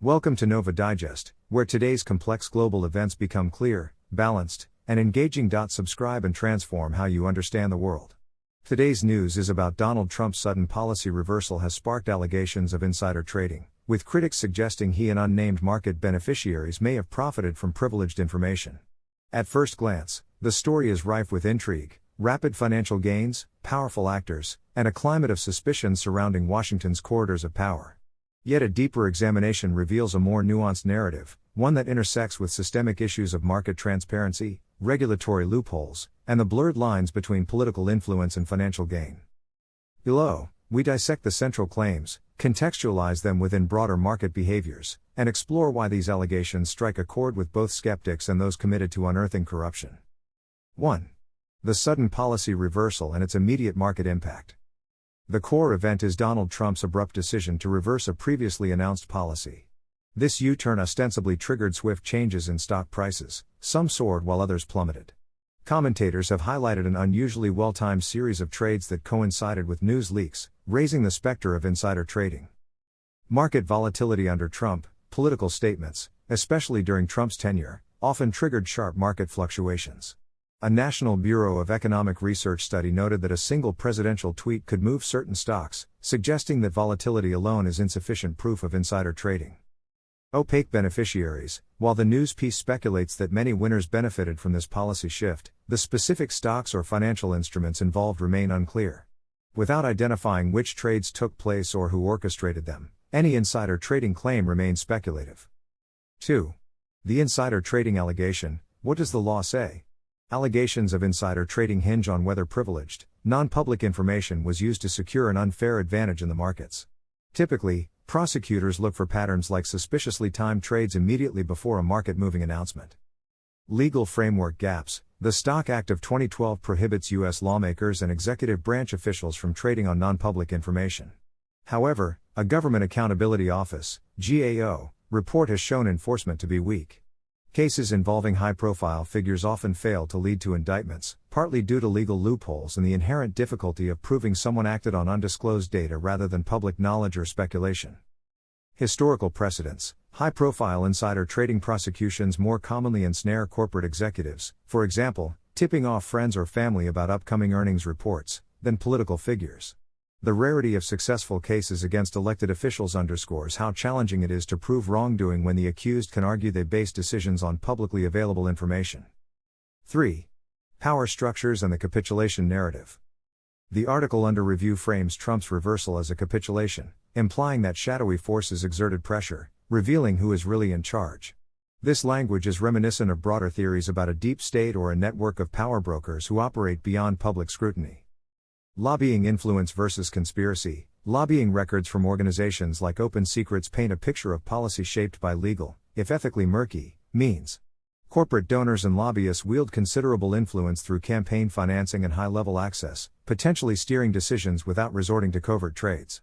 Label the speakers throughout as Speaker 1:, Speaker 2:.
Speaker 1: Welcome to NovaDigest, where today's complex global events become clear, balanced, and engaging. Subscribe and transform how you understand the world. Today's news is about Donald Trump's sudden policy reversal has sparked allegations of insider trading, with critics suggesting he and unnamed market beneficiaries may have profited from privileged information. At first glance, the story is rife with intrigue, rapid financial gains, powerful actors, and a climate of suspicion surrounding Washington's corridors of power. Yet a deeper examination reveals a more nuanced narrative, one that intersects with systemic issues of market transparency, regulatory loopholes, and the blurred lines between political influence and financial gain. Below, we dissect the central claims, contextualize them within broader market behaviors, and explore why these allegations strike a chord with both skeptics and those committed to unearthing corruption. 1. The sudden policy reversal and its immediate market impact. The core event is Donald Trump's abrupt decision to reverse a previously announced policy. This U-turn ostensibly triggered swift changes in stock prices, some soared while others plummeted. Commentators have highlighted an unusually well-timed series of trades that coincided with news leaks, raising the specter of insider trading. Market volatility under Trump, political statements, especially during Trump's tenure, often triggered sharp market fluctuations. A National Bureau of Economic Research study noted that a single presidential tweet could move certain stocks, suggesting that volatility alone is insufficient proof of insider trading. Opaque beneficiaries. While the news piece speculates that many winners benefited from this policy shift, the specific stocks or financial instruments involved remain unclear. Without identifying which trades took place or who orchestrated them, any insider trading claim remains speculative. 2. The insider trading allegation. What does the law say? Allegations of insider trading hinge on whether privileged, non-public information was used to secure an unfair advantage in the markets. Typically, prosecutors look for patterns like suspiciously timed trades immediately before a market-moving announcement. Legal framework gaps. The Stock Act of 2012 prohibits U.S. lawmakers and executive branch officials from trading on non-public information. However, a Government Accountability Office (GAO) report has shown enforcement to be weak. Cases involving high-profile figures often fail to lead to indictments, partly due to legal loopholes and the inherent difficulty of proving someone acted on undisclosed data rather than public knowledge or speculation. Historical precedents. High-profile insider trading prosecutions more commonly ensnare corporate executives, for example, tipping off friends or family about upcoming earnings reports, than political figures. The rarity of successful cases against elected officials underscores how challenging it is to prove wrongdoing when the accused can argue they base decisions on publicly available information. 3. Power structures and the capitulation narrative. The article under review frames Trump's reversal as a capitulation, implying that shadowy forces exerted pressure, revealing who is really in charge. This language is reminiscent of broader theories about a deep state or a network of power brokers who operate beyond public scrutiny. Lobbying influence versus conspiracy. Lobbying records from organizations like Open Secrets paint a picture of policy shaped by legal, if ethically murky, means. Corporate donors and lobbyists wield considerable influence through campaign financing and high-level access, potentially steering decisions without resorting to covert trades.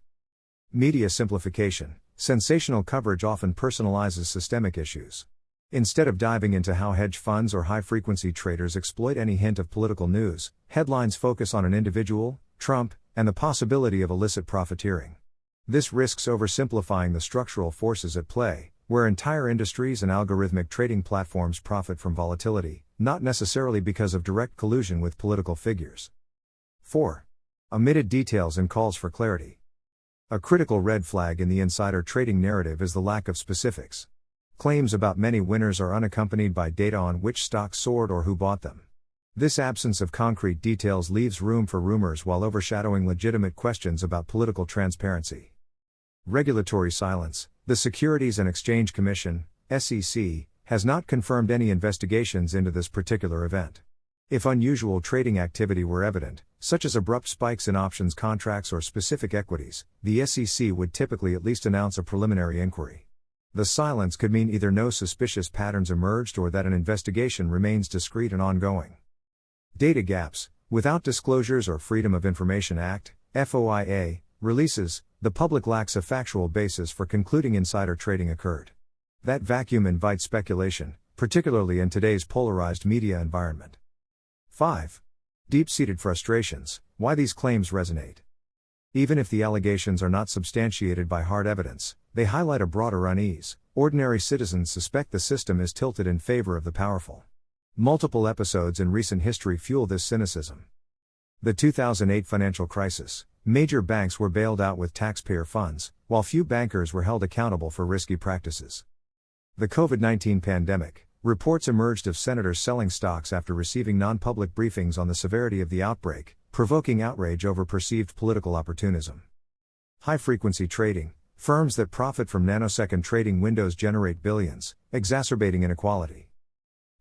Speaker 1: Media simplification. Sensational coverage often personalizes systemic issues. Instead of diving into how hedge funds or high-frequency traders exploit any hint of political news, headlines focus on an individual, Trump, and the possibility of illicit profiteering. This risks oversimplifying the structural forces at play, where entire industries and algorithmic trading platforms profit from volatility, not necessarily because of direct collusion with political figures. 4. Omitted details and calls for clarity. A critical red flag in the insider trading narrative is the lack of specifics. Claims about many winners are unaccompanied by data on which stocks soared or who bought them. This absence of concrete details leaves room for rumors while overshadowing legitimate questions about political transparency. Regulatory silence. The Securities and Exchange Commission, SEC, has not confirmed any investigations into this particular event. If unusual trading activity were evident, such as abrupt spikes in options contracts or specific equities, the SEC would typically at least announce a preliminary inquiry. The silence could mean either no suspicious patterns emerged or that an investigation remains discreet and ongoing. Data gaps. Without disclosures or Freedom of Information Act, FOIA, releases, the public lacks a factual basis for concluding insider trading occurred. That vacuum invites speculation, particularly in today's polarized media environment. 5. Deep-seated frustrations. Why these claims resonate. Even if the allegations are not substantiated by hard evidence, they highlight a broader unease, ordinary citizens suspect the system is tilted in favor of the powerful. Multiple episodes in recent history fuel this cynicism. The 2008 financial crisis. Major banks were bailed out with taxpayer funds, while few bankers were held accountable for risky practices. The COVID-19 pandemic. Reports emerged of senators selling stocks after receiving non-public briefings on the severity of the outbreak, provoking outrage over perceived political opportunism. High-frequency trading. Firms that profit from nanosecond trading windows generate billions, exacerbating inequality.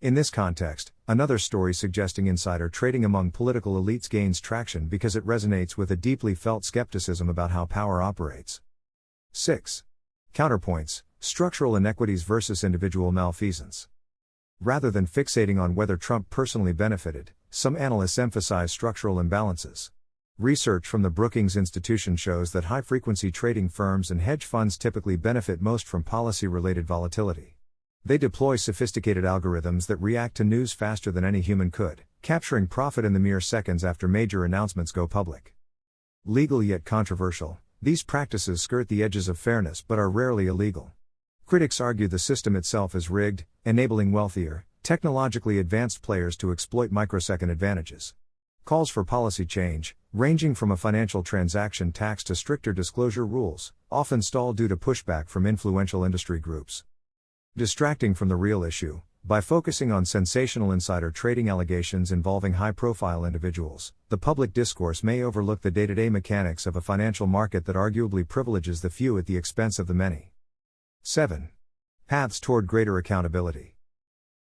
Speaker 1: In this context, another story suggesting insider trading among political elites gains traction because it resonates with a deeply felt skepticism about how power operates. 6. Counterpoints, structural inequities versus individual malfeasance. Rather than fixating on whether Trump personally benefited, some analysts emphasize structural imbalances. Research from the Brookings Institution shows that high-frequency trading firms and hedge funds typically benefit most from policy-related volatility. They deploy sophisticated algorithms that react to news faster than any human could, capturing profit in the mere seconds after major announcements go public. Legal yet controversial, these practices skirt the edges of fairness but are rarely illegal. Critics argue the system itself is rigged, enabling wealthier, technologically advanced players to exploit microsecond advantages. Calls for policy change, ranging from a financial transaction tax to stricter disclosure rules, often stall due to pushback from influential industry groups. Distracting from the real issue, by focusing on sensational insider trading allegations involving high-profile individuals, the public discourse may overlook the day-to-day mechanics of a financial market that arguably privileges the few at the expense of the many. 7. Paths toward greater accountability.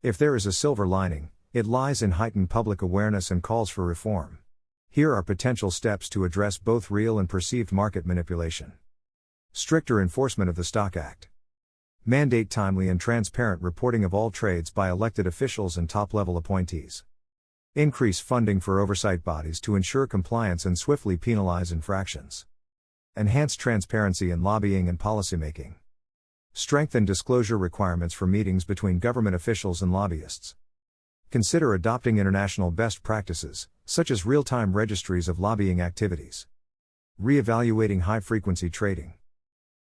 Speaker 1: If there is a silver lining, it lies in heightened public awareness and calls for reform. Here are potential steps to address both real and perceived market manipulation. Stricter enforcement of the Stock Act. Mandate timely and transparent reporting of all trades by elected officials and top-level appointees. Increase funding for oversight bodies to ensure compliance and swiftly penalize infractions. Enhance transparency in lobbying and policymaking. Strengthen disclosure requirements for meetings between government officials and lobbyists. Consider adopting international best practices, such as real-time registries of lobbying activities. Re-evaluating high-frequency trading.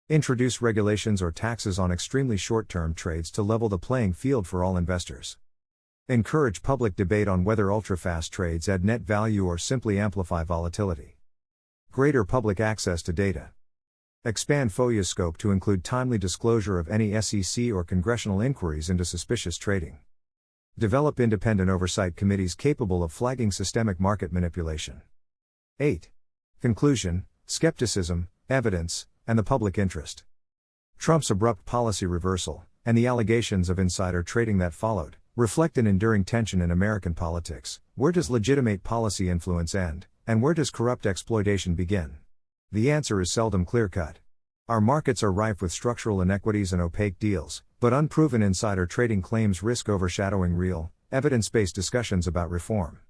Speaker 1: Introduce regulations or taxes on extremely short-term trades to level the playing field for all investors. Encourage public debate on whether ultra-fast trades add net value or simply amplify volatility. Greater public access to data. Expand FOIA's scope to include timely disclosure of any SEC or congressional inquiries into suspicious trading. Develop independent oversight committees capable of flagging systemic market manipulation. 8. Conclusion, skepticism, evidence, and the public interest. Trump's abrupt policy reversal, and the allegations of insider trading that followed, reflect an enduring tension in American politics. Where does legitimate policy influence end, and where does corrupt exploitation begin? The answer is seldom clear-cut. Our markets are rife with structural inequities and opaque deals, but unproven insider trading claims risk overshadowing real, evidence-based discussions about reform.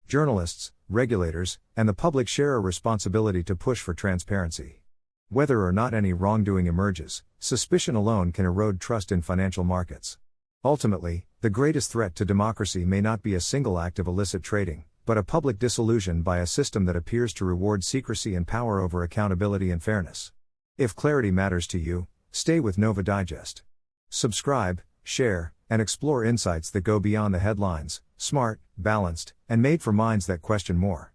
Speaker 1: Journalists, regulators, and the public share a responsibility to push for transparency. Whether or not any wrongdoing emerges, suspicion alone can erode trust in financial markets. Ultimately, the greatest threat to democracy may not be a single act of illicit trading, but a public disillusion by a system that appears to reward secrecy and power over accountability and fairness. If clarity matters to you, stay with NovaDigest. Subscribe, share, and explore insights that go beyond the headlines, smart, balanced, and made for minds that question more.